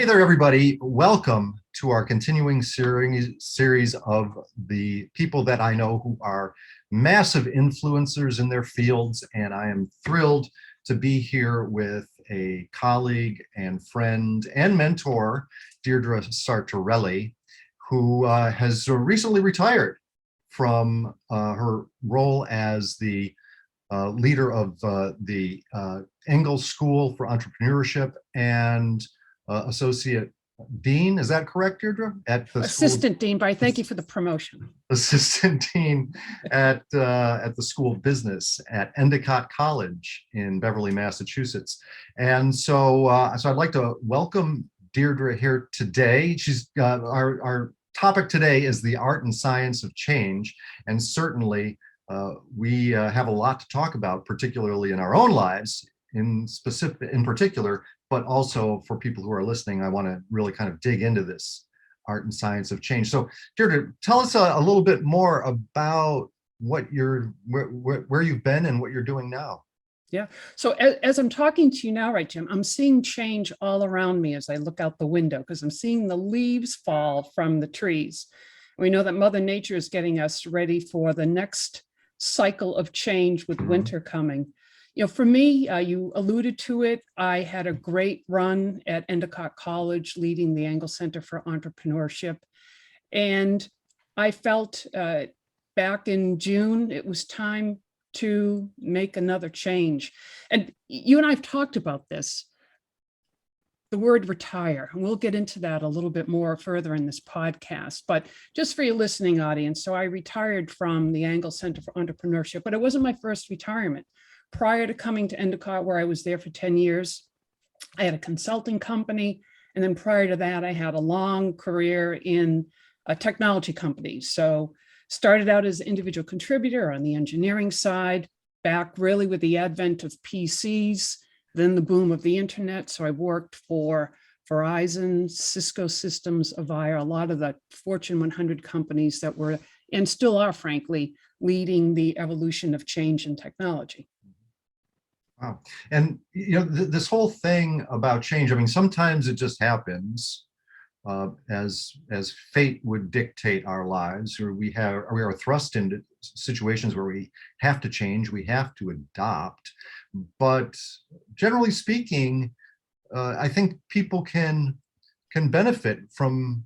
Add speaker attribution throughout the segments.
Speaker 1: Hey there, everybody. Welcome to our continuing series of the people that I know who are massive influencers in their fields. And I am thrilled to be here with a colleague and friend and mentor, Deirdre Sartorelli, who has recently retired from her role as the leader of the Engels School for Entrepreneurship and Associate Dean. Is that correct, Deirdre? At the
Speaker 2: Assistant Dean, but I thank you for the promotion.
Speaker 1: Assistant Dean at the School of Business at Endicott College in Beverly, Massachusetts. And so I'd like to welcome Deirdre here today. She's our topic today is the art and science of change, and certainly we have a lot to talk about, particularly in our own lives, in particular, but also for people who are listening. I want to really kind of dig into this art and science of change. So, Deirdre, tell us a little bit more about what where you've been and what you're doing now.
Speaker 2: Yeah. So as I'm talking to you now, right, Jim, I'm seeing change all around me as I look out the window, because I'm seeing the leaves fall from the trees. We know that Mother Nature is getting us ready for the next cycle of change with winter coming. You know, for me, you alluded to it, I had a great run at Endicott College leading the Engels Center for Entrepreneurship. And I felt back in June, it was time to make another change. And you and I have talked about this, the word retire, and we'll get into that a little bit more further in this podcast. But just for your listening audience, so I retired from the Engels Center for Entrepreneurship, but it wasn't my first retirement. Prior to coming to Endicott, where I was there for 10 years, I had a consulting company. And then prior to that, I had a long career in a technology company. So started out as an individual contributor on the engineering side, back really with the advent of PCs, then the boom of the internet. So I worked for Verizon, Cisco Systems, Avaya, a lot of the Fortune 100 companies that were, and still are, frankly, leading the evolution of change in technology.
Speaker 1: Wow. And you know, this whole thing about change, I mean, sometimes it just happens as fate would dictate our lives, or we are thrust into situations where we have to change, we have to adopt. But generally speaking, I think people can benefit from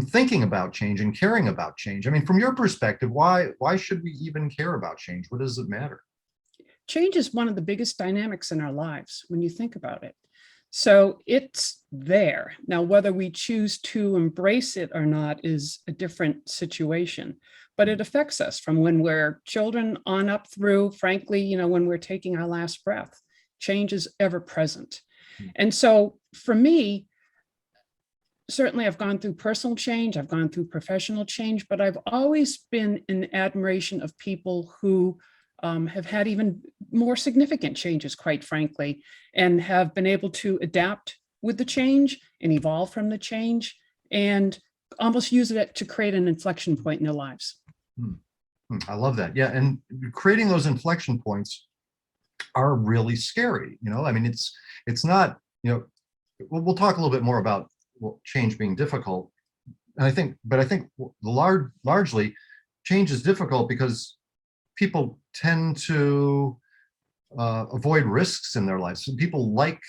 Speaker 1: thinking about change and caring about change. I mean, from your perspective, why should we even care about change? What does it matter?
Speaker 2: Change is one of the biggest dynamics in our lives when you think about it. So it's there. Now, whether we choose to embrace it or not is a different situation, but it affects us from when we're children on up through, frankly, you know, when we're taking our last breath. Change is ever present. And so for me, certainly I've gone through personal change, I've gone through professional change, but I've always been in admiration of people who have had even more significant changes, quite frankly, and have been able to adapt with the change and evolve from the change and almost use it to create an inflection point in their lives.
Speaker 1: I love that. Yeah. And creating those inflection points are really scary. You know, I mean, it's not, you know, we'll talk a little bit more about change being difficult. And I think largely change is difficult because people tend to avoid risks in their lives. So people like,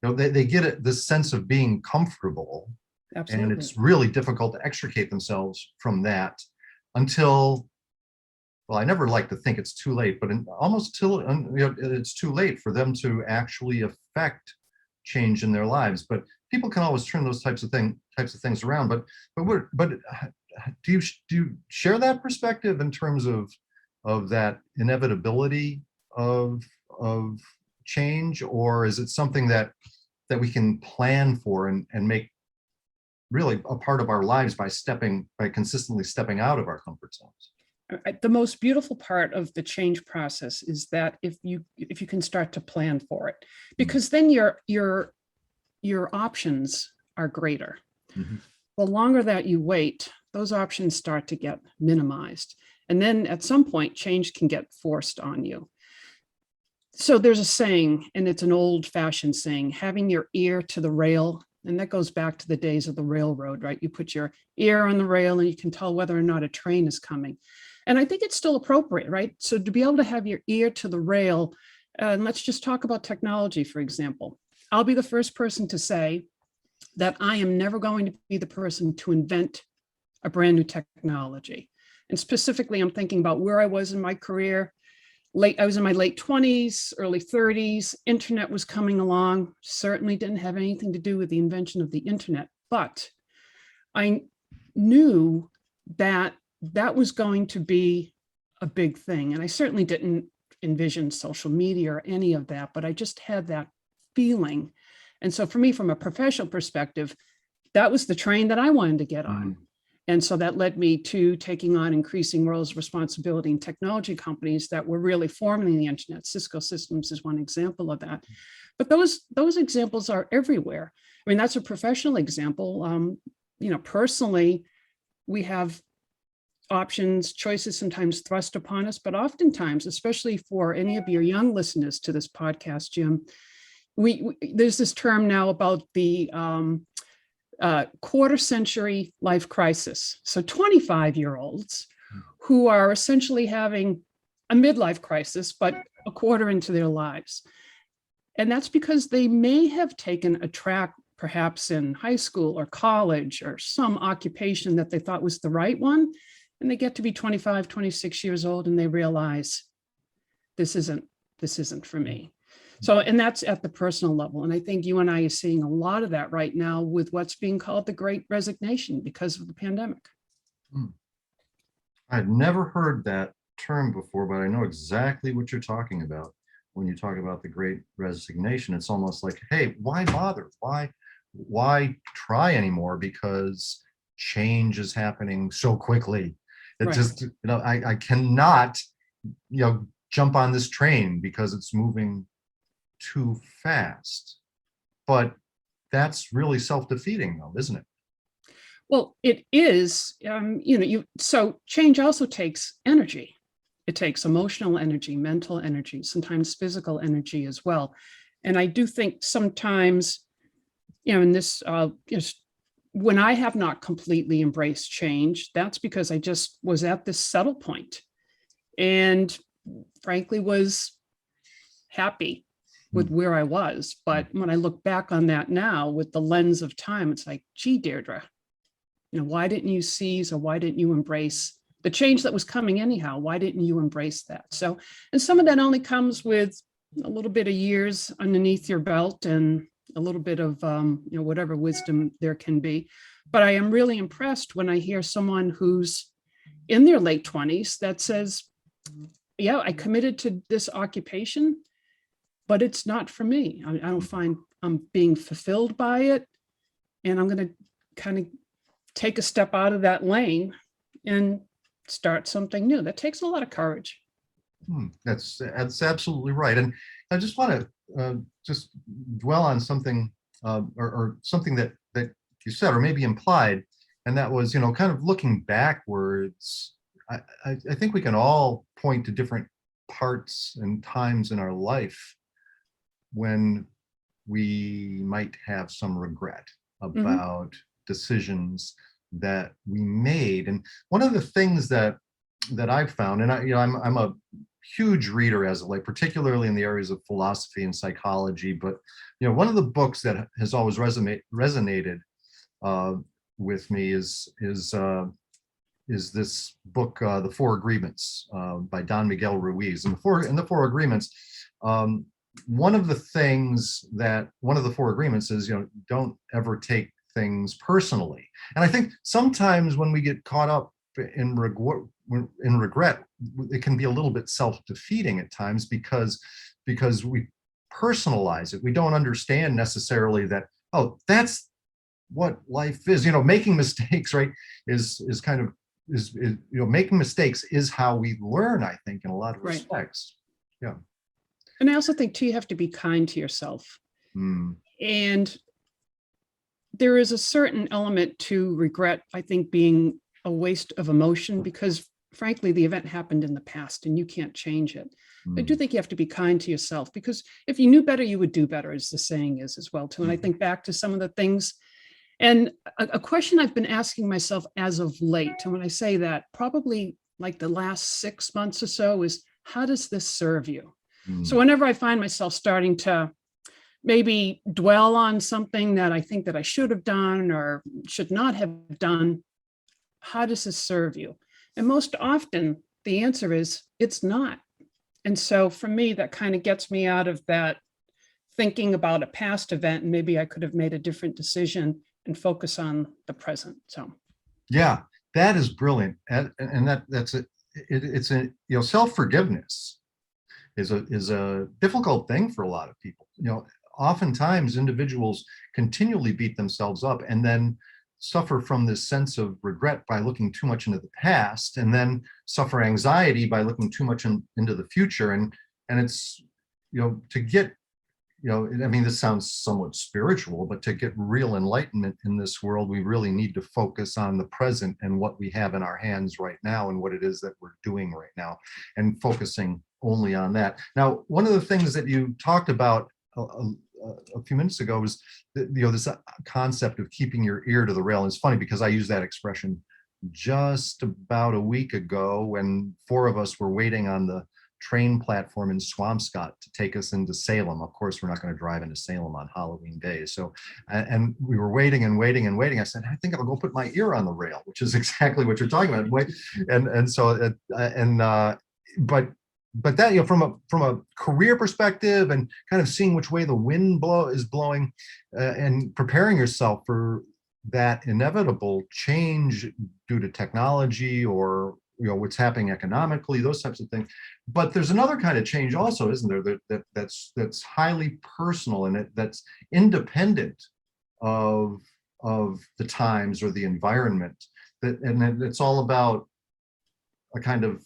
Speaker 1: you know, they get this sense of being comfortable. Absolutely. And it's really difficult to extricate themselves from that until, well, I never like to think it's too late, but almost till, you know, it's too late for them to actually affect change in their lives. But people can always turn those types of things around. But do you share that perspective in terms of that inevitability of change, or is it something that we can plan for and make really a part of our lives by consistently stepping out of our comfort zones?
Speaker 2: The most beautiful part of the change process is that if you can start to plan for it, because then your options are greater. The longer that you wait, those options start to get minimized. And then at some point, change can get forced on you. So there's a saying, and it's an old fashioned saying, having your ear to the rail. And that goes back to the days of the railroad, right? You put your ear on the rail and you can tell whether or not a train is coming. And I think it's still appropriate, right? So to be able to have your ear to the rail, and let's just talk about technology, for example. I'll be the first person to say that I am never going to be the person to invent a brand new technology. And specifically, I'm thinking about where I was in my career. I was in my late 20s, early 30s. Internet was coming along. Certainly didn't have anything to do with the invention of the internet, but I knew that that was going to be a big thing. And I certainly didn't envision social media or any of that, but I just had that feeling. And so for me, from a professional perspective, that was the train that I wanted to get on. And so that led me to taking on increasing roles of responsibility in technology companies that were really forming the internet. Cisco Systems is one example of that. But those examples are everywhere. I mean, that's a professional example. Personally, we have options, choices sometimes thrust upon us, but oftentimes, especially for any of your young listeners to this podcast, Jim, there's this term now about the quarter century life crisis. So 25-year-olds who are essentially having a midlife crisis, but a quarter into their lives. And that's because they may have taken a track, perhaps in high school or college or some occupation that they thought was the right one. And they get to be 25, 26 years old and they realize this isn't for me. So, and that's at the personal level. And I think you and I are seeing a lot of that right now with what's being called the Great Resignation because of the pandemic.
Speaker 1: I'd never heard that term before, but I know exactly what you're talking about when you talk about the Great Resignation. It's almost like, hey, why bother? Why try anymore? Because change is happening so quickly. It just, I cannot, jump on this train because it's moving too fast. But that's really self-defeating, though, isn't it?
Speaker 2: Well, it is. So change also takes energy. It takes emotional energy, mental energy, sometimes physical energy as well. And I do think sometimes, in this, when I have not completely embraced change, that's because I just was at this settle point and frankly was happy with where I was. But when I look back on that now with the lens of time, it's like, gee, Deirdre, why didn't you seize or why didn't you embrace the change that was coming anyhow? Why didn't you embrace that? So, and some of that only comes with a little bit of years underneath your belt and a little bit of, whatever wisdom there can be. But I am really impressed when I hear someone who's in their late 20s that says, yeah, I committed to this occupation, but it's not for me. I don't find I'm being fulfilled by it. And I'm going to kind of take a step out of that lane and start something new. That takes a lot of courage.
Speaker 1: That's absolutely right. And I just want to just dwell on something or something that you said, or maybe implied, and that was, kind of looking backwards. I think we can all point to different parts and times in our life when we might have some regret about decisions that we made. And one of the things that I've found, and I'm a huge reader as of late, particularly in the areas of philosophy and psychology, but one of the books that has always resonated with me is this book, The Four Agreements, by Don Miguel Ruiz. And the Four Agreements, one of the four agreements is, don't ever take things personally. And I think sometimes when we get caught up in regret, it can be a little bit self-defeating at times because we personalize it. We don't understand necessarily that, oh, that's what life is. Making mistakes, right, is making mistakes is how we learn, I think, in a lot of respects. Yeah.
Speaker 2: And I also think too, you have to be kind to yourself. And there is a certain element to regret, I think, being a waste of emotion, because frankly, the event happened in the past and you can't change it. I do think you have to be kind to yourself, because if you knew better, you would do better, as the saying is as well, too. And I think back to some of the things, and a question I've been asking myself as of late, and when I say that, probably like the last 6 months or so, is how does this serve you? So whenever I find myself starting to maybe dwell on something that I think that I should have done or should not have done, how does this serve you? And most often the answer is it's not. And so for me, that kind of gets me out of that thinking about a past event, and maybe I could have made a different decision and focus on the present. So
Speaker 1: Yeah, that is brilliant. And that's a, it's a, self-forgiveness is a difficult thing for a lot of people. Oftentimes individuals continually beat themselves up and then suffer from this sense of regret by looking too much into the past, and then suffer anxiety by looking too much into the future. And it's, to get, I mean, this sounds somewhat spiritual, but to get real enlightenment in this world, we really need to focus on the present and what we have in our hands right now and what it is that we're doing right now, and focusing only on that. Now, one of the things that you talked about a few minutes ago was this concept of keeping your ear to the rail. And it's funny because I used that expression just about a week ago when 4 of us were waiting on the train platform in Swampscott to take us into Salem. Of course, we're not going to drive into Salem on Halloween Day. So, and we were waiting and waiting and waiting. I said, I think I'll go put my ear on the rail, which is exactly what you're talking about. But that, from a career perspective and kind of seeing which way the wind is blowing, and preparing yourself for that inevitable change due to technology or what's happening economically, those types of things. But there's another kind of change also, isn't there? That's highly personal, and that's independent of the times or the environment. And it's all about a kind of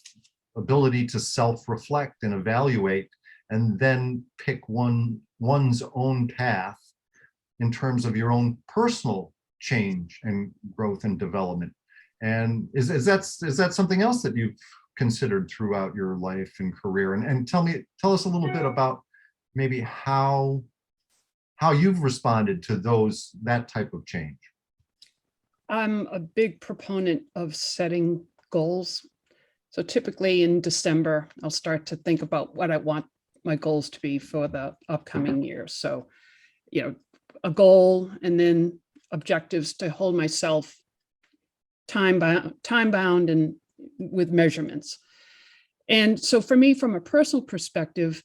Speaker 1: ability to self-reflect and evaluate, and then pick one's own path in terms of your own personal change and growth and development. And is that something else that you've considered throughout your life and career? And tell us a little bit about maybe how you've responded to that type of change.
Speaker 2: I'm a big proponent of setting goals. So typically in December, I'll start to think about what I want my goals to be for the upcoming year. So, a goal, and then objectives to hold myself time bound and with measurements. And so for me, from a personal perspective,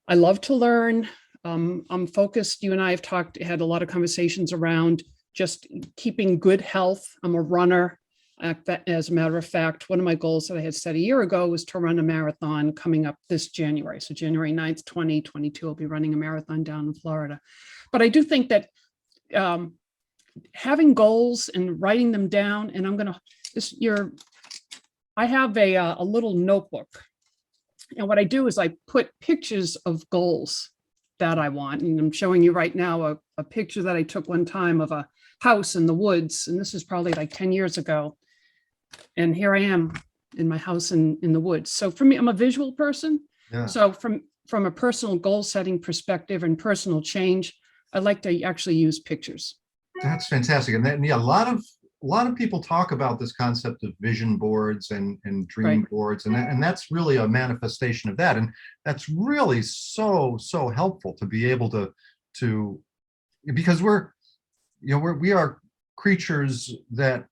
Speaker 2: I love to learn. I'm focused. You and I have had a lot of conversations around just keeping good health. I'm a runner. As a matter of fact, one of my goals that I had set a year ago was to run a marathon coming up this January. So January 9th, 2022, I'll be running a marathon down in Florida. But I do think that having goals and writing them down, and I have a little notebook. And what I do is I put pictures of goals that I want. And I'm showing you right now a picture that I took one time of a house in the woods. And this is probably like 10 years ago. And here I am in my house in the woods. So for me, I'm a visual person.
Speaker 1: Yeah.
Speaker 2: So from a personal goal setting perspective and personal change, I like to actually use pictures.
Speaker 1: That's fantastic. And then, a lot of people talk about this concept of vision boards and dream boards, and that's really a manifestation of that. And that's really so helpful to be able to because we are creatures that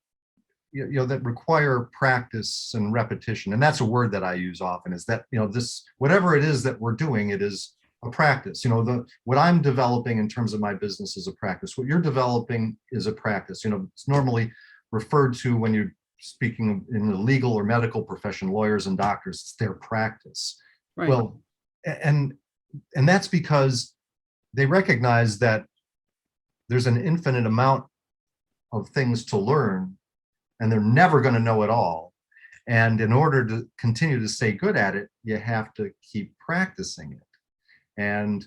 Speaker 1: that require practice and repetition. And that's a word that I use often, is that this, whatever it is that we're doing, it is a practice. What I'm developing in terms of my business is a practice. What you're developing is a practice. It's normally referred to, when you're speaking in the legal or medical profession, lawyers and doctors, it's their practice.
Speaker 2: Right.
Speaker 1: Well, and that's because they recognize that there's an infinite amount of things to learn, and they're never going to know it all. And in order to continue to stay good at it, you have to keep practicing it. And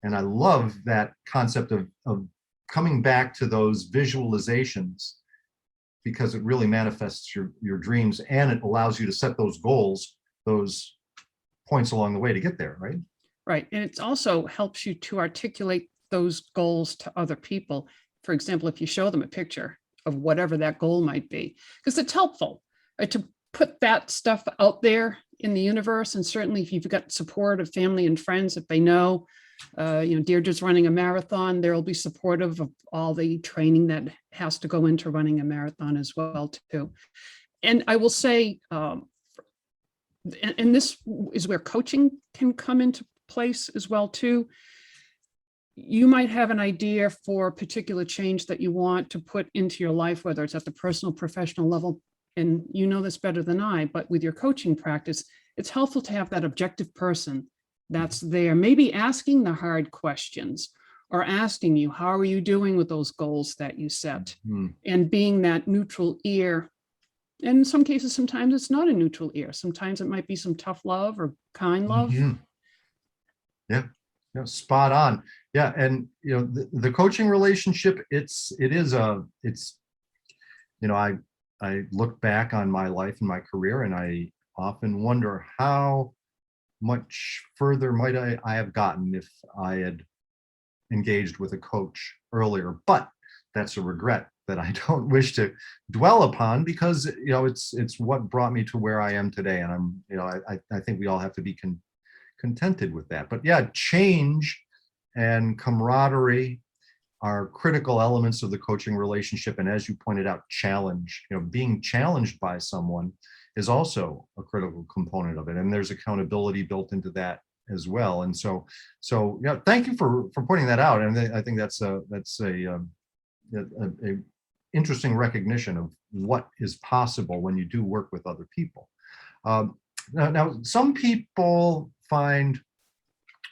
Speaker 1: I love that concept of coming back to those visualizations because it really manifests your dreams, and it allows you to set those goals, those points along the way to get there, right?
Speaker 2: Right. And it also helps you to articulate those goals to other people. For example, if you show them a picture of whatever that goal might be, because it's helpful to put that stuff out there in the universe. And certainly if you've got support of family and friends, if they know, Deirdre's running a marathon, they'll be supportive of all the training that has to go into running a marathon as well, too. And I will say, and this is where coaching can come into place as well, too. You might have an idea for a particular change that you want to put into your life, whether it's at the personal, professional level, and you know this better than I, but with your coaching practice, it's helpful to have that objective person that's there, maybe asking the hard questions or asking you, how are you doing with those goals that you set? And being that neutral ear. And in some cases, sometimes it's not a neutral ear. Sometimes it might be some tough love or kind love.
Speaker 1: Yeah, spot on. Yeah, and the coaching relationship, I look back on my life and my career, and I often wonder how much further might I have gotten if I had engaged with a coach earlier. But that's a regret that I don't wish to dwell upon, because it's what brought me to where I am today, and I think we all have to be contented with that. But yeah, change and camaraderie are critical elements of the coaching relationship. And as you pointed out, challenge, being challenged by someone is also a critical component of it. And there's accountability built into that as well. And so yeah, thank you for pointing that out. And I think that's a interesting recognition of what is possible when you do work with other people. Now, some people find,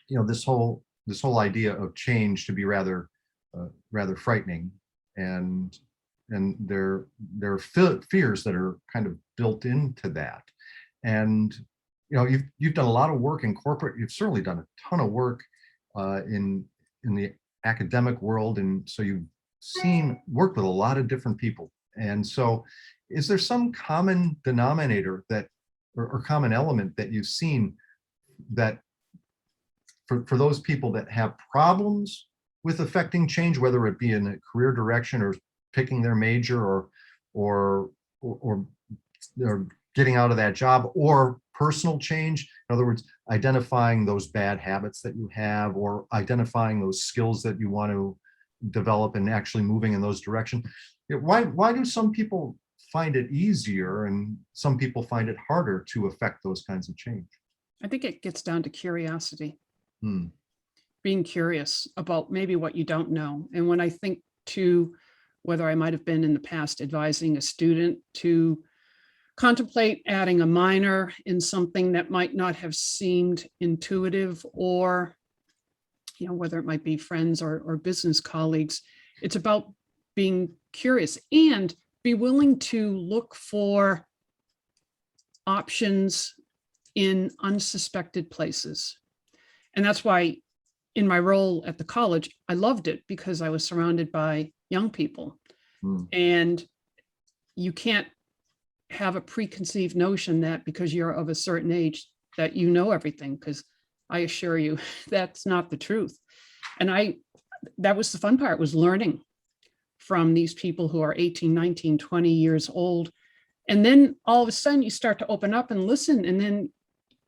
Speaker 1: this whole idea of change to be rather frightening, and there are fears that are kind of built into that. And you've done a lot of work in corporate. You've certainly done a ton of work in the academic world, and so you've worked with a lot of different people. And so, is there some common denominator or common element that you've seen that for those people that have problems with affecting change, whether it be in a career direction or picking their major or getting out of that job, or personal change? In other words, identifying those bad habits that you have, or identifying those skills that you want to develop and actually moving in those directions. Why do some people find it easier and some people find it harder to affect those kinds of change?
Speaker 2: I think it gets down to curiosity. Being curious about maybe what you don't know. And when I think to whether I might have been in the past advising a student to contemplate adding a minor in something that might not have seemed intuitive, or whether it might be friends or business colleagues, it's about being curious and be willing to look for options in unsuspected places. And that's why in my role at the college, I loved it, because I was surrounded by young people. And you can't have a preconceived notion that because you're of a certain age that you know everything, because I assure you that's not the truth. And that was the fun part, was learning from these people who are 18, 19, 20 years old. And then all of a sudden you start to open up and listen, and then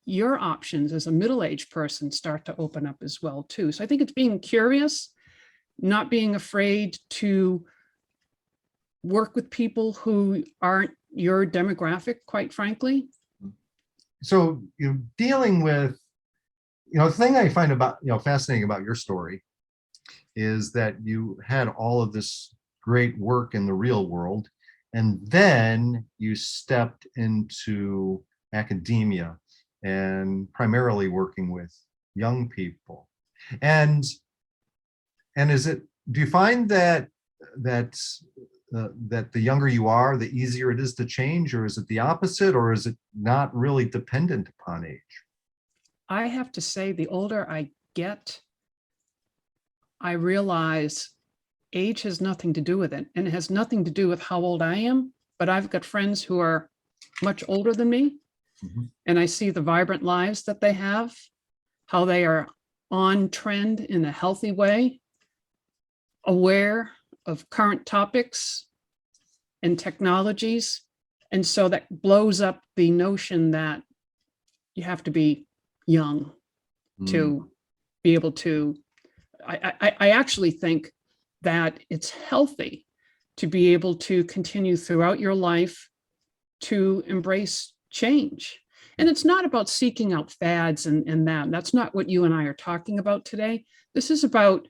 Speaker 2: your options as a middle-aged person start to open up as well, too. So I think it's being curious, not being afraid to work with people who aren't your demographic, quite frankly.
Speaker 1: So dealing with, the thing I find about, fascinating about your story is that you had all of this great work in the real world, and then you stepped into academia and primarily working with young people. And do you find that the younger you are, the easier it is to change, or is it the opposite, or is it not really dependent upon age?
Speaker 2: I have to say, the older I get, I realize age has nothing to do with it. And it has nothing to do with how old I am, but I've got friends who are much older than me.
Speaker 1: Mhm.
Speaker 2: And I see the vibrant lives that they have, how they are on trend in a healthy way, aware of current topics and technologies. And so that blows up the notion that you have to be young to be able to, I actually think that it's healthy to be able to continue throughout your life to embrace change. And it's not about seeking out fads and that. That's not what you and I are talking about today. This is about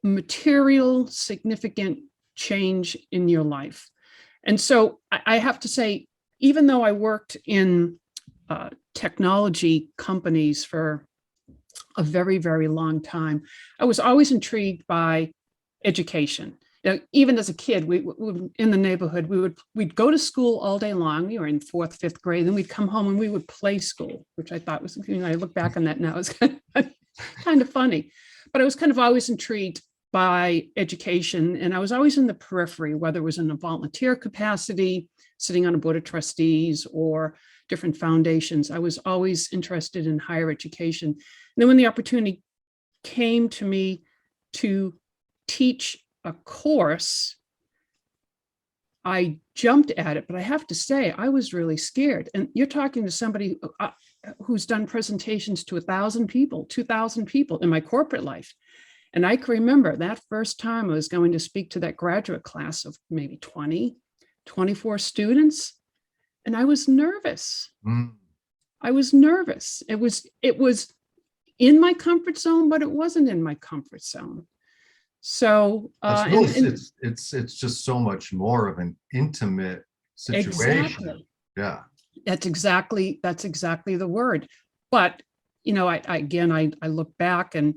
Speaker 2: material, significant change in your life. And so I have to say, even though I worked in technology companies for a very, very long time, I was always intrigued by education. You know, even as a kid, we in the neighborhood, we'd go to school all day long. We were in fourth, fifth grade, then we'd come home and we would play school, which I thought was, you know, I look back on that now, it's kind of funny. But I was kind of always intrigued by education, and I was always in the periphery, whether it was in a volunteer capacity, sitting on a board of trustees, or different foundations. I was always interested in higher education. And then when the opportunity came to me to teach a course, I jumped at it, but I have to say, I was really scared. And you're talking to somebody who's done presentations to 1,000 people, 2,000 people in my corporate life. And I can remember that first time I was going to speak to that graduate class of maybe 20, 24 students. And I was nervous. I was nervous. It was in my comfort zone, but it wasn't in my comfort zone. So
Speaker 1: it's just so much more of an intimate situation.
Speaker 2: Exactly.
Speaker 1: Yeah.
Speaker 2: That's exactly the word. But you know, I look back, and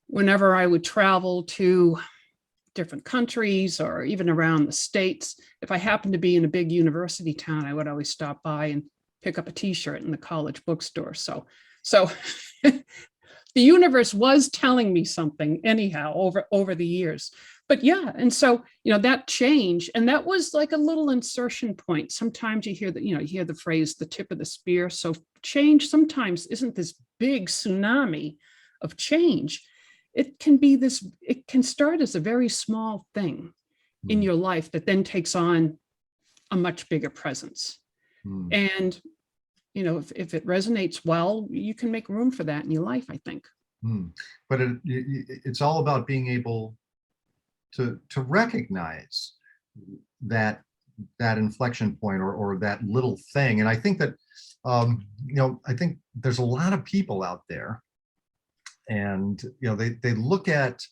Speaker 2: whenever I would travel to different countries or even around the States, if I happened to be in a big university town, I would always stop by and pick up a t-shirt in the college bookstore. So the universe was telling me something anyhow over the years. But yeah, and so, you know, that change, and that was like a little insertion point. Sometimes you hear that, you know, you hear the phrase, the tip of the spear. So change sometimes isn't this big tsunami of change. It can start as a very small thing in your life that then takes on a much bigger presence. And, you know, if it resonates well, you can make room for that in your life, I think.
Speaker 1: But it's all about being able to recognize that inflection point or that little thing. And I think that, you know, I think there's a lot of people out there, and, you know, they look at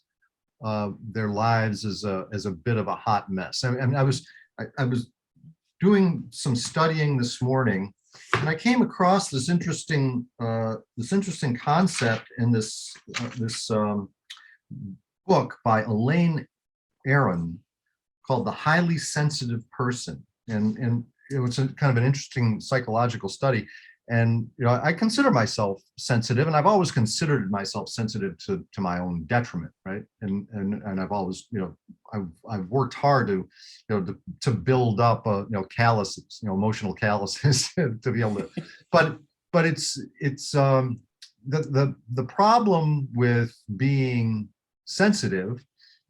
Speaker 1: their lives as a bit of a hot mess. I mean, I was doing some studying this morning, and I came across this interesting concept in this book by Elaine Aron called The Highly Sensitive Person, and it was a kind of an interesting psychological study. And, you know, I consider myself sensitive, and I've always considered myself sensitive to my own detriment, right? And I've always, you know, I've worked hard to, you know, to build up, you know, calluses, you know, emotional calluses to be able to, but it's the problem with being sensitive.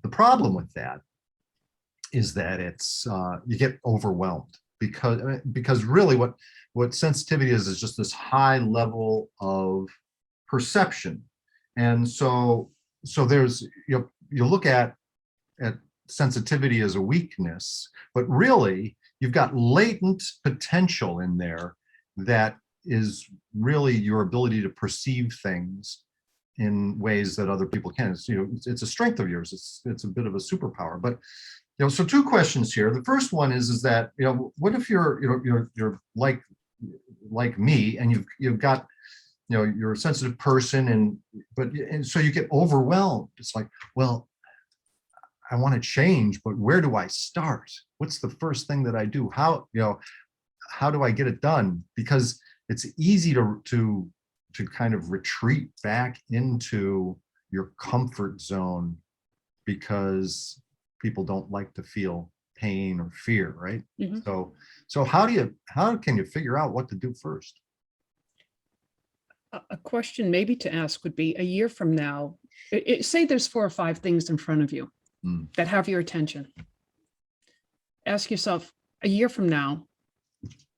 Speaker 1: The problem with that is that it's you get overwhelmed, because really what sensitivity is just this high level of perception. And so there's, you know, you look at sensitivity as a weakness, but really you've got latent potential in there that is really your ability to perceive things in ways that other people can. It's, you know, it's a strength of yours. It's a bit of a superpower. But, you know, so two questions here. The first one is that, you know, what if you're, you know, you're like me, and you've got, you know, you're a sensitive person, and so you get overwhelmed. It's like, well, I want to change, but where do I start? What's the first thing that I do? How, you know, how do I get it done? Because it's easy to kind of retreat back into your comfort zone, because people don't like to feel pain or fear, right?
Speaker 2: Mhm.
Speaker 1: So how can you figure out what to do first?
Speaker 2: A question maybe to ask would be a year from now, say there's 4 or 5 things in front of you
Speaker 1: Mm,
Speaker 2: that have your attention. Ask yourself, a year from now,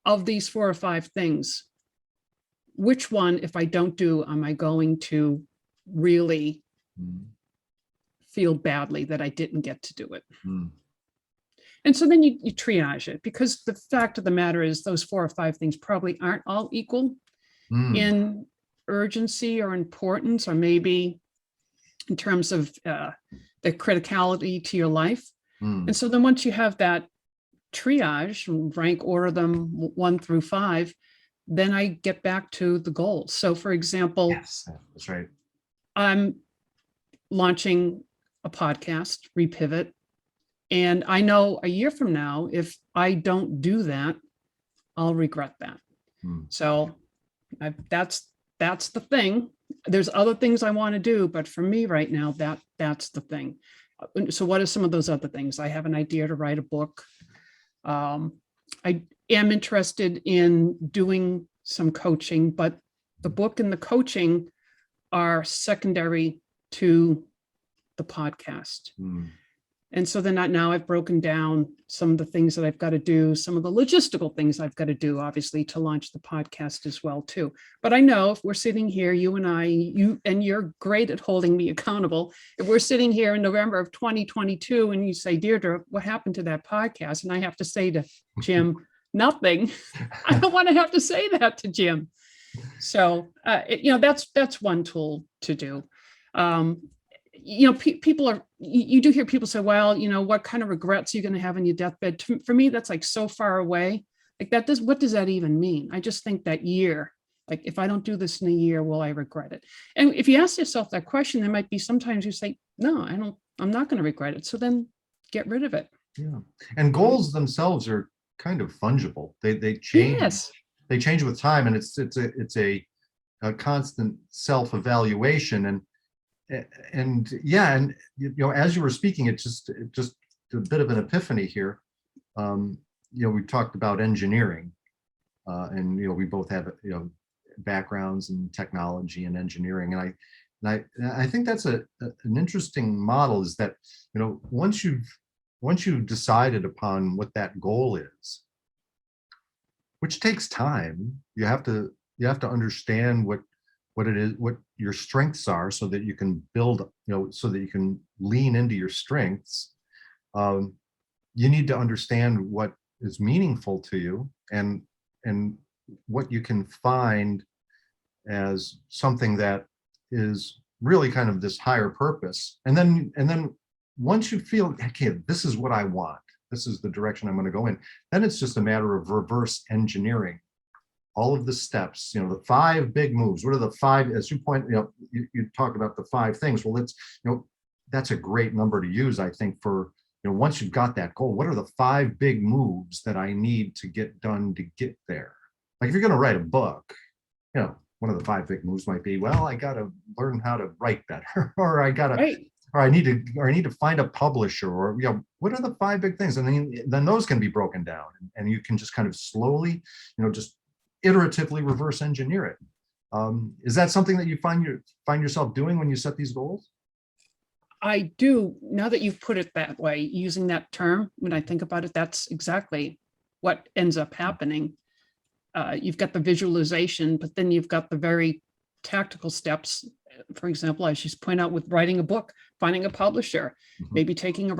Speaker 2: of these 4 or 5 things, which one, if I don't do, am I going to really
Speaker 1: mm,
Speaker 2: feel badly that I didn't get to do it?
Speaker 1: mm,
Speaker 2: And so then you triage it, because the fact of the matter is those 4 or 5 things probably aren't all equal
Speaker 1: mm,
Speaker 2: in urgency or importance, or maybe in terms of the criticality to your life.
Speaker 1: mm.
Speaker 2: And so then once you have that triage, rank order them 1 through 5, then I get back to the goals. So for example,
Speaker 1: Yes, that's right.
Speaker 2: I'm launching a podcast, Repivot. And I know a year from now, if I don't do that, I'll regret that.
Speaker 1: Mm,
Speaker 2: So that's the thing. There's other things I want to do, but for me right now, that's the thing. So what are some of those other things? I have an idea to write a book. I am interested in doing some coaching, but the book and the coaching are secondary to the podcast.
Speaker 1: mm.
Speaker 2: And so then now I've broken down some of the things that I've got to do, some of the logistical things I've got to do, obviously, to launch the podcast as well, too. But I know if we're sitting here, you and I, and you're great at holding me accountable. If we're sitting here in November of 2022 and you say, Deirdre, what happened to that podcast? And I have to say to Jim, nothing. I don't want to have to say that to Jim. So, that's one tool to do. People are, you do hear people say, well, what kind of regrets are you going to have on your deathbed? For me, that's like so far away. Like what does that even mean? I just think that year, like if I don't do this in a year, will I regret it? And if you ask yourself that question, there might be sometimes you say, no, I'm not going to regret it. So then get rid of it.
Speaker 1: Yeah. And goals themselves are kind of fungible. They change.
Speaker 2: Yes.
Speaker 1: They change with time, and it's a constant self-evaluation. And yeah, and as you were speaking, it just a bit of an epiphany here. We talked about engineering, and we both have backgrounds in technology and engineering, and I think that's an interesting model. Is that once you've decided upon what that goal is, which takes time, you have to understand what it is, what your strengths are, so that you can build, so that you can lean into your strengths. You need to understand what is meaningful to you, and what you can find as something that is really kind of this higher purpose. And then once you feel, okay, this is what I want, this is the direction I'm going to go in, then it's just a matter of reverse engineering all of the steps, the 5 big moves. What are the 5, as you point, you talk about the 5 things. Well, that's a great number to use, I think, for, once you've got that goal, what are the 5 big moves that I need to get done to get there? Like if you're going to write a book, one of the 5 big moves might be, well, I got to learn how to write better, or
Speaker 2: Right.
Speaker 1: or I need to find a publisher, or, what are the 5 big things? And then those can be broken down, and you can just kind of slowly, just iteratively reverse engineer it. Is that something that you find yourself doing when you set these goals?
Speaker 2: I do. Now that you've put it that way, using that term, when I think about it, that's exactly what ends up happening. You've got the visualization, but then you've got the very tactical steps. For example, I just point out with writing a book, finding a publisher, maybe joining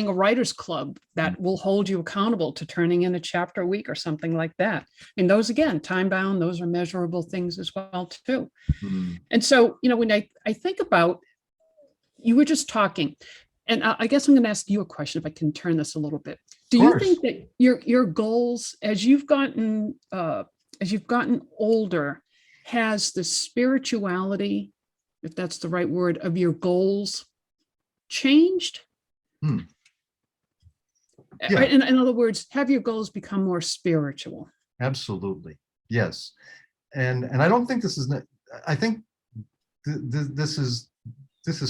Speaker 2: a writer's club that will hold you accountable to turning in a chapter a week or something like that. And those, again, time bound, those are measurable things as well, too.
Speaker 1: Mm-hmm.
Speaker 2: And so, when I think about, you were just talking, and I guess I'm going to ask you a question, if I can turn this a little bit. Do you think that your goals, as you've gotten older, has the spirituality, if that's the right word, of your goals changed?
Speaker 1: Yeah.
Speaker 2: In other words, have your goals become more spiritual?
Speaker 1: Absolutely. Yes. And I don't think this is, I think this is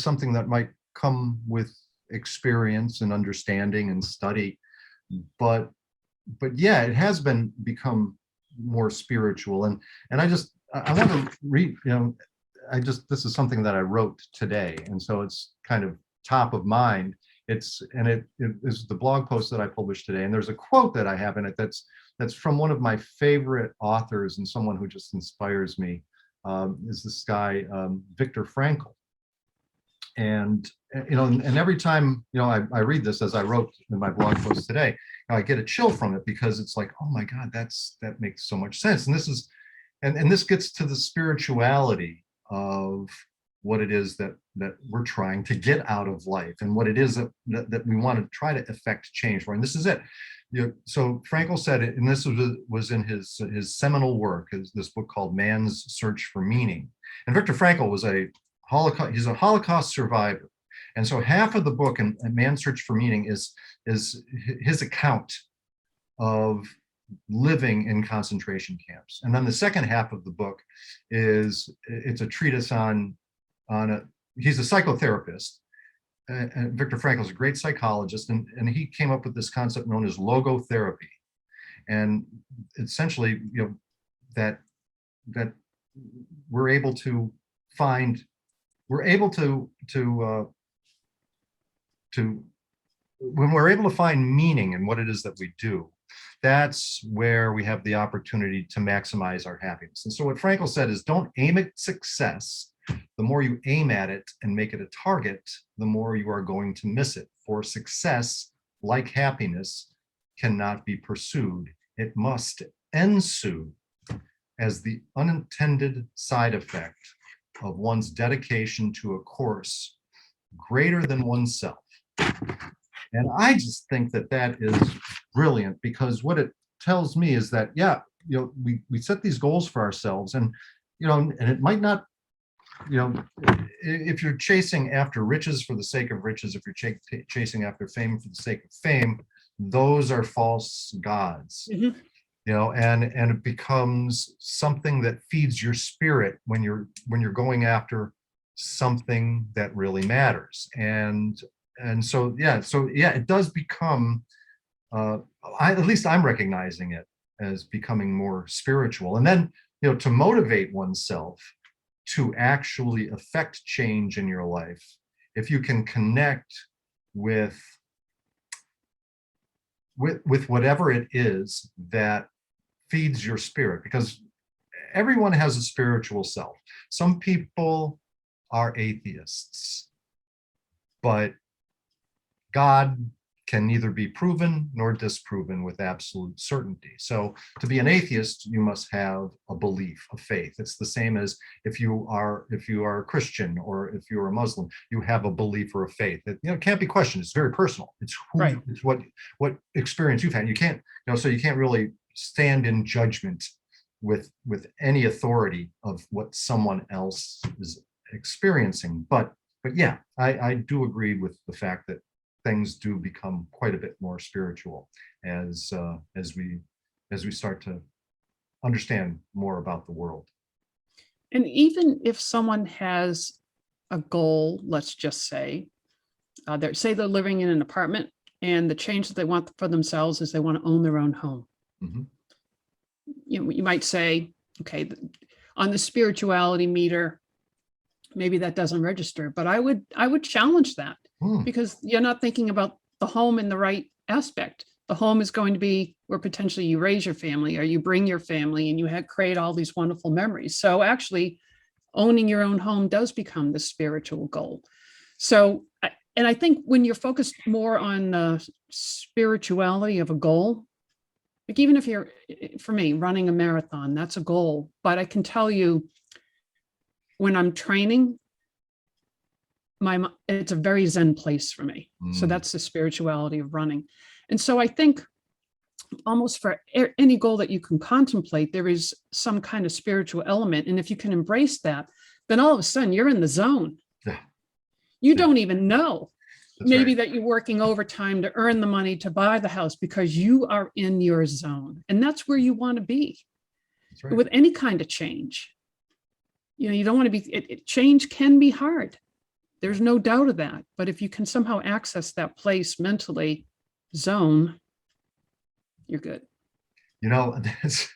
Speaker 1: something that might come with experience and understanding and study, but yeah, it has become more spiritual. And I want to read, this is something that I wrote today, and so it's kind of top of mind. It is the blog post that I published today, and there's a quote that I have in it that's from one of my favorite authors and someone who just inspires me, is this guy, Viktor Frankl. And every time I read this, as I wrote in my blog post today, I get a chill from it, because it's like, oh my God, that makes so much sense. And this is, and this gets to the spirituality of what it is that we're trying to get out of life, and what it is that we want to try to effect change for. And this is it. So Frankl said it, and this was in his seminal work, this book called Man's Search for Meaning. And Viktor Frankl was he's a Holocaust survivor. And so half of the book in Man's Search for Meaning is his account of living in concentration camps. And then the second half of the book it's a treatise he's a psychotherapist. And Viktor Frankl is a great psychologist, and he came up with this concept known as logotherapy. And essentially, that we're able to find, when we're able to find meaning in what it is that we do, that's where we have the opportunity to maximize our happiness. And so what Frankl said is, don't aim at success. The more you aim at it and make it a target, the more you are going to miss it. For success, like happiness, cannot be pursued. It must ensue as the unintended side effect of one's dedication to a course greater than oneself. And I just think that is brilliant, because what it tells me is that, we set these goals for ourselves, and it might not, if you're chasing after riches for the sake of riches, if you're chasing after fame for the sake of fame, those are false gods. Mm-hmm. And it becomes something that feeds your spirit when you're going after something that really matters. And so it does become, at least I'm recognizing it as becoming more spiritual. And then, to motivate oneself to actually affect change in your life, if you can connect with whatever it is that feeds your spirit, because everyone has a spiritual self. Some people are atheists, but God can neither be proven nor disproven with absolute certainty. So to be an atheist, you must have a belief, a faith. It's the same as if you are a Christian or if you're a Muslim, you have a belief or a faith. It can't be questioned. It's very personal. It's
Speaker 2: right.
Speaker 1: It's what experience you've had. You can't, so you can't really stand in judgment with any authority of what someone else is experiencing. But yeah, I do agree with the fact that things do become quite a bit more spiritual as we start to understand more about the world.
Speaker 2: And even if someone has a goal, let's just say, they're living in an apartment, and the change that they want for themselves is they want to own their own home. Mm-hmm. You might say, okay, on the spirituality meter, maybe that doesn't register, but I would challenge that. Because you're not thinking about the home in the right aspect. The home is going to be where potentially you raise your family, or you bring your family, and you create all these wonderful memories. So actually owning your own home does become the spiritual goal. So, and I think when you're focused more on the spirituality of a goal, like even if for me, running a marathon, that's a goal. But I can tell you, when I'm training, it's a very Zen place for me. So that's the spirituality of running. And so I think almost for any goal that you can contemplate, there is some kind of spiritual element. And if you can embrace that, then all of a sudden you're in the zone. Yeah. You don't even know. That's maybe right. That you're working overtime to earn the money to buy the house, because you are in your zone. And that's where you want to be. That's right. With any kind of change. You don't want to be, change can be hard. There's no doubt of that. But if you can somehow access that place mentally, zone, you're good.
Speaker 1: That's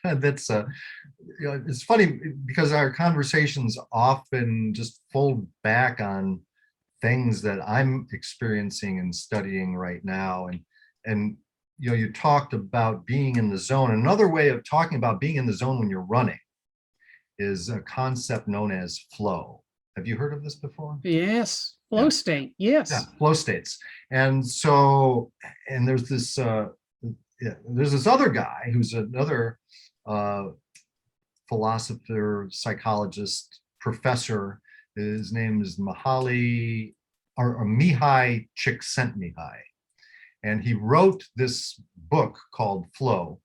Speaker 1: it's funny because our conversations often just fold back on things that I'm experiencing and studying right now. And you talked about being in the zone. Another way of talking about being in the zone when you're running is a concept known as flow. Have you heard of this before?
Speaker 2: Yes. Flow state. Yes.
Speaker 1: Yeah, flow states. And so, and there's this other guy who's another philosopher, psychologist, professor. His name is Mihai Csikszentmihalyi, and he wrote this book called Flow,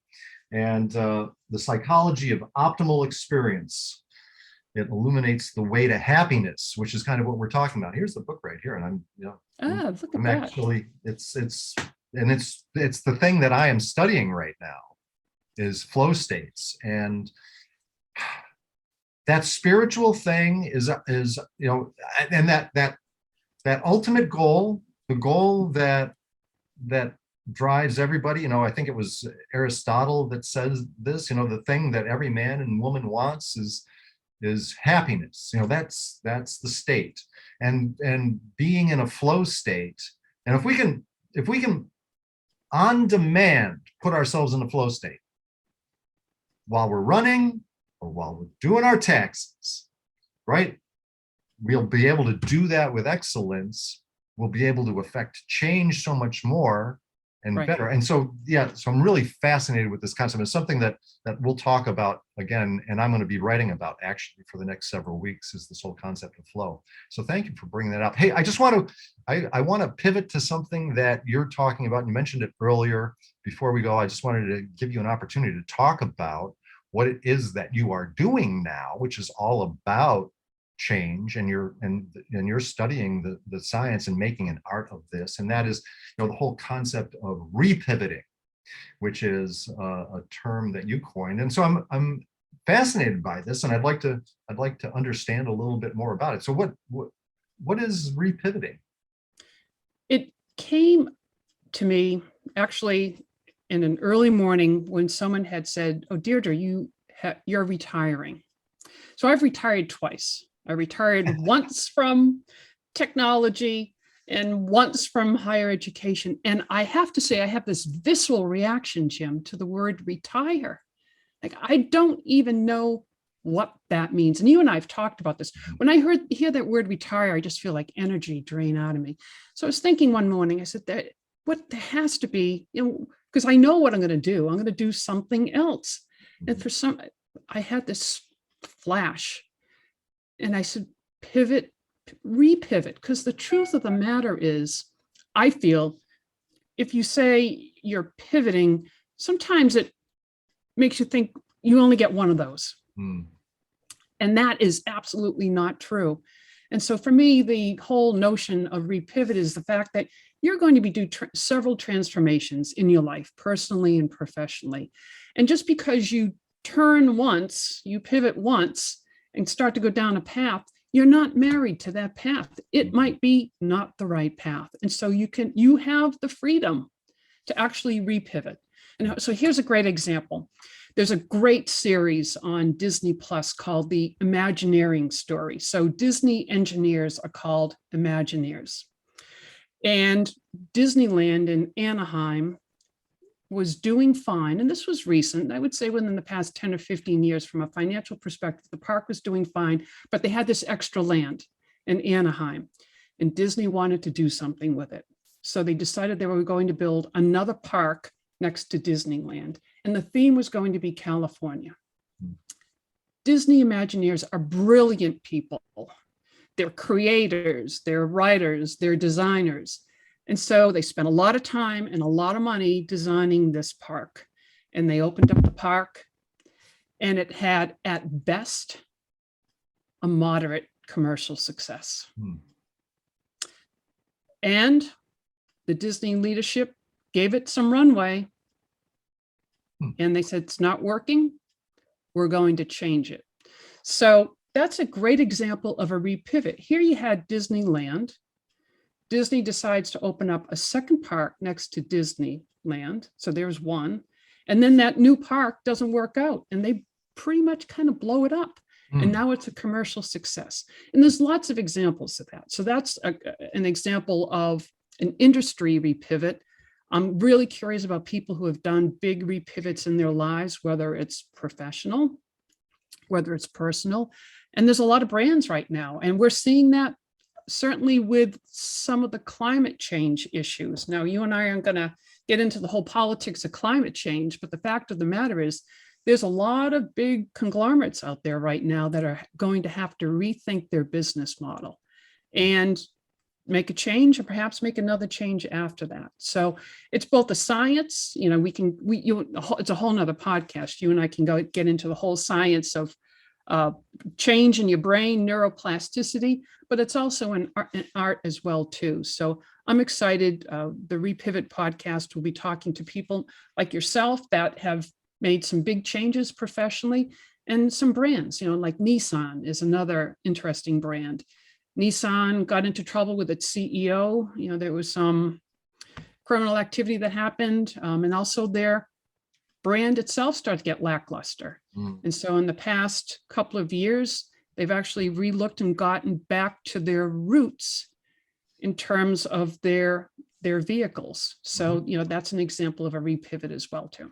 Speaker 1: and the psychology of optimal experience. It illuminates the way to happiness, which is kind of what we're talking about. Here's the book right here, and
Speaker 2: look at
Speaker 1: I'm
Speaker 2: that.
Speaker 1: actually it's the thing that I am studying right now is flow states. And that spiritual thing is and that ultimate goal, the goal that drives everybody. I think it was Aristotle that says this, the thing that every man and woman wants is happiness. That's the state, and being in a flow state. And if we can on demand put ourselves in a flow state while we're running or while we're doing our taxes, right? We'll be able to do that with excellence. We'll be able to affect change so much more and better. And so, so I'm really fascinated with this concept. It's something that we'll talk about again, and I'm going to be writing about actually for the next several weeks, is this whole concept of flow. So thank you for bringing that up. Hey, I just want to, I want to pivot to something that you're talking about. You mentioned it earlier. Before we go, I just wanted to give you an opportunity to talk about what it is that you are doing now, which is all about change, and you're studying the science and making an art of this, and that is the whole concept of repivoting, which is a term that you coined. And so I'm fascinated by this, and I'd like to understand a little bit more about it. So what is repivoting?
Speaker 2: It came to me actually in an early morning when someone had said, "Oh, Deirdre, you're retiring." So I've retired twice. I retired once from technology and once from higher education. And I have to say, I have this visceral reaction, Jim, to the word retire. Like, I don't even know what that means. And you and I have talked about this. When I hear that word retire, I just feel like energy drain out of me. So I was thinking one morning, I said, there has to be, because I know what I'm going to do. I'm going to do something else. And I had this flash. And I said, pivot, repivot, because the truth of the matter is, I feel if you say you're pivoting, sometimes it makes you think you only get one of those. And that is absolutely not true. And so for me, the whole notion of repivot is the fact that you're going to be doing several transformations in your life, personally and professionally. And just because you turn once, you pivot once, and start to go down a path, you're not married to that path. It might be not the right path. And so you have the freedom to actually repivot. And so here's a great example. There's a great series on Disney Plus called The Imagineering Story. So Disney engineers are called Imagineers. And Disneyland in Anaheim was doing fine. And this was recent. I would say within the past 10 or 15 years, from a financial perspective, the park was doing fine, but they had this extra land in Anaheim, and Disney wanted to do something with it. So they decided they were going to build another park next to Disneyland, and the theme was going to be California. Disney Imagineers are brilliant people. They're creators, they're writers, they're designers. And so they spent a lot of time and a lot of money designing this park. And they opened up the park, and it had, at best, a moderate commercial success. And the Disney leadership gave it some runway. And they said, it's not working. We're going to change it. So that's a great example of a repivot. Here you had Disneyland. Disney decides to open up a second park next to Disneyland. So there's one. And then that new park doesn't work out and they pretty much kind of blow it up. And now it's a commercial success. And there's lots of examples of that. So that's an example of an industry repivot. I'm really curious about people who have done big repivots in their lives, whether it's professional, whether it's personal. And there's a lot of brands right now. And we're seeing that certainly with some of the climate change issues. Now, you and I aren't going to get into the whole politics of climate change, but the fact of the matter is there's a lot of big conglomerates out there right now that are going to have to rethink their business model and make a change or perhaps make another change after that. So it's both the science, it's a whole nother podcast. You and I can get into the whole science of change in your brain, neuroplasticity, but it's also an art as well too. So I'm excited. The Repivot podcast will be talking to people like yourself that have made some big changes professionally, and some brands, like Nissan is another interesting brand. Nissan got into trouble with its CEO. There was some criminal activity that happened, and also their brand itself started to get lackluster. And so in the past couple of years, they've actually relooked and gotten back to their roots in terms of their vehicles. So, that's an example of a repivot as well too.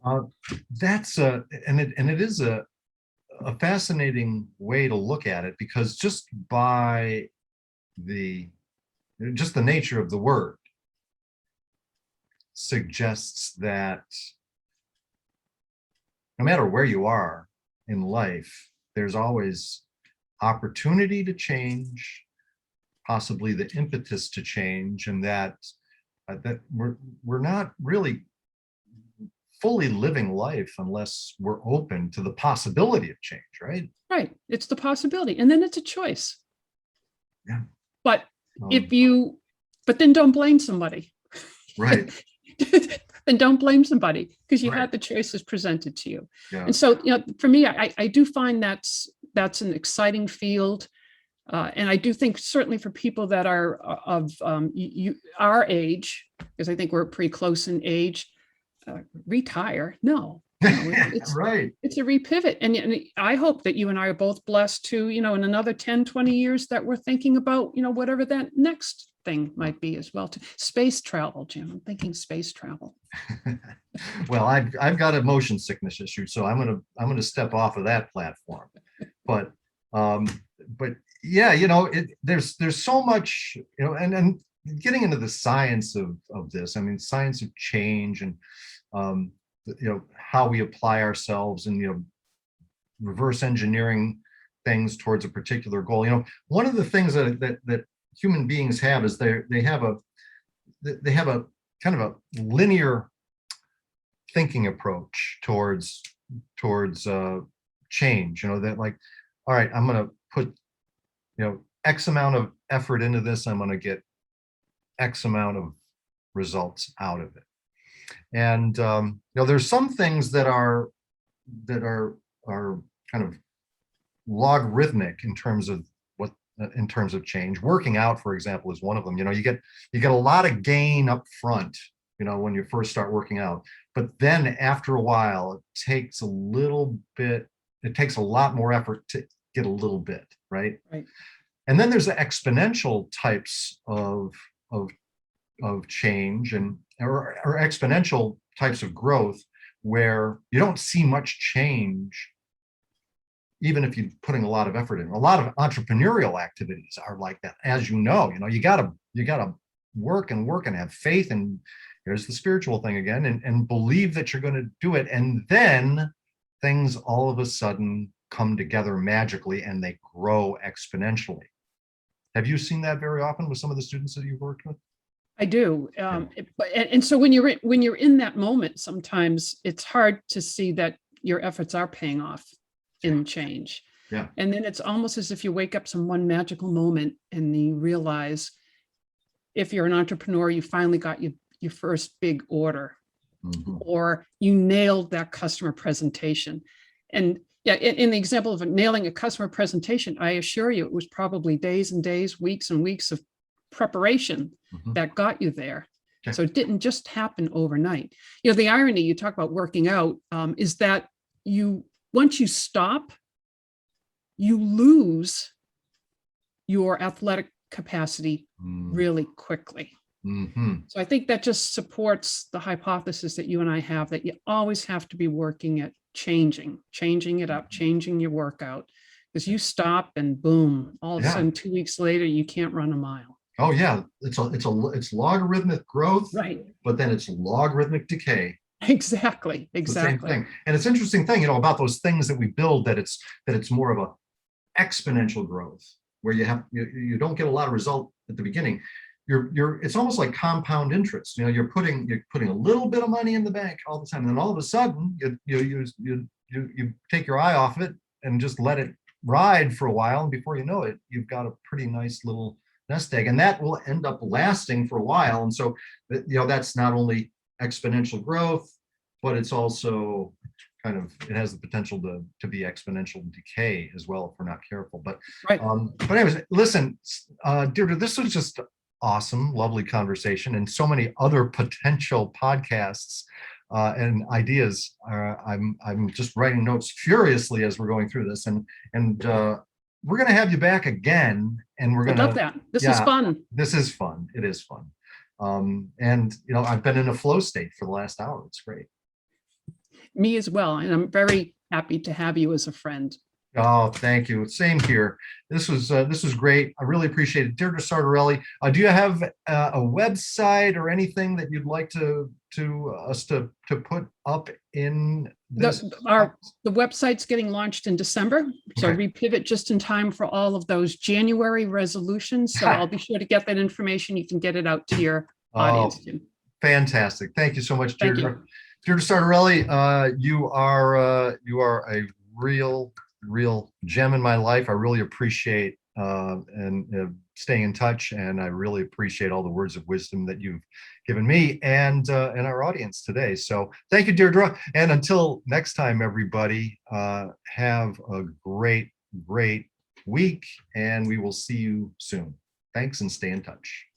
Speaker 1: It is a fascinating way to look at it, because just by the nature of the word suggests that no matter where you are in life, there's always opportunity to change, possibly the impetus to change, and that we're not really fully living life unless we're open to the possibility of change, right?
Speaker 2: Right. It's the possibility. And then it's a choice.
Speaker 1: Yeah.
Speaker 2: But then don't blame somebody.
Speaker 1: Right.
Speaker 2: Then don't blame somebody, because you
Speaker 1: Right.
Speaker 2: had the choices presented to you.
Speaker 1: Yeah.
Speaker 2: And so, for me, I do find that's an exciting field. And I do think certainly for people that are of our age, because I think we're pretty close in age, retire. No, it's
Speaker 1: Right.
Speaker 2: It's a repivot. And I hope that you and I are both blessed to, in another 10, 20 years that we're thinking about, whatever that next thing might be as well. To space travel, Jim. I'm thinking space travel.
Speaker 1: Well, I've got a motion sickness issue, so I'm gonna step off of that platform. But yeah, there's so much, and getting into the science of this. I mean, science of change, and how we apply ourselves, and reverse engineering things towards a particular goal. One of the things that human beings have is they have a kind of a linear thinking approach towards change. That, like, all right, I'm going to put X amount of effort into this, I'm going to get X amount of results out of it. And there's some things that are kind of logarithmic in terms of change. Working out, for example, is one of them. You get a lot of gain up front, when you first start working out, but then after a while, it takes a lot more effort to get a little bit, right?
Speaker 2: Right.
Speaker 1: And then there's the exponential types of change or exponential types of growth, where you don't see much change even if you're putting a lot of effort in. A lot of entrepreneurial activities are like that. As you gotta work and have faith, and here's the spiritual thing again, and believe that you're going to do it, and then things all of a sudden come together magically and they grow exponentially. Have you seen that very often with some of the students that you've worked with?
Speaker 2: I do. And so when you're in that moment, sometimes it's hard to see that your efforts are paying off in change.
Speaker 1: Yeah.
Speaker 2: And then it's almost as if you wake up some one magical moment and you realize, if you're an entrepreneur, you finally got your first big order, or you nailed that customer presentation. And Yeah, in the example of nailing a customer presentation, I assure you, it was probably days and days, weeks and weeks of preparation that got you there.
Speaker 1: Okay.
Speaker 2: So it didn't just happen overnight. You know, the irony, you talk about working out, is that once you stop, you lose your athletic capacity really quickly. So I think that just supports the hypothesis that you and I have, that you always have to be working at changing it up, changing your workout, because you stop and boom, all of a sudden 2 weeks later, you can't run a mile.
Speaker 1: Oh yeah, it's logarithmic growth,
Speaker 2: Right.
Speaker 1: but then it's logarithmic decay.
Speaker 2: Exactly.
Speaker 1: The same thing. And it's interesting thing, about those things that we build, that it's more of a exponential growth, where you don't get a lot of result at the beginning. It's almost like compound interest. You're putting a little bit of money in the bank all the time, and then all of a sudden you take your eye off it and just let it ride for a while, and before you know it, you've got a pretty nice little nest egg, and that will end up lasting for a while. And so that's not only exponential growth, but it's also it has the potential to be exponential decay as well if we're not careful. But but anyways, listen, Deirdre, this was just awesome, lovely conversation, and so many other potential podcasts and ideas. I'm just writing notes furiously as we're going through this, and we're going to have you back again, and we're going to
Speaker 2: love that. This is fun.
Speaker 1: This is fun. It is fun. And I've been in a flow state for the last hour. It's great.
Speaker 2: Me as well, and I'm very happy to have you as a friend.
Speaker 1: Oh, thank you. Same here. This was great. I really appreciate it. Deirdre Sartorelli, do you have a website or anything that you'd like to put up in this?
Speaker 2: The website's getting launched in December, so Repivot just in time for all of those January resolutions. So I'll be sure to get that information. You can get it out to your audience too.
Speaker 1: Fantastic. Thank you so much, Deirdre. Deirdre Sartorelli, you are a real gem in my life. I really appreciate staying in touch, and I really appreciate all the words of wisdom that you've given me and our audience today. So thank you, Deirdre. And until next time, everybody, have a great week, and we will see you soon. Thanks, and stay in touch.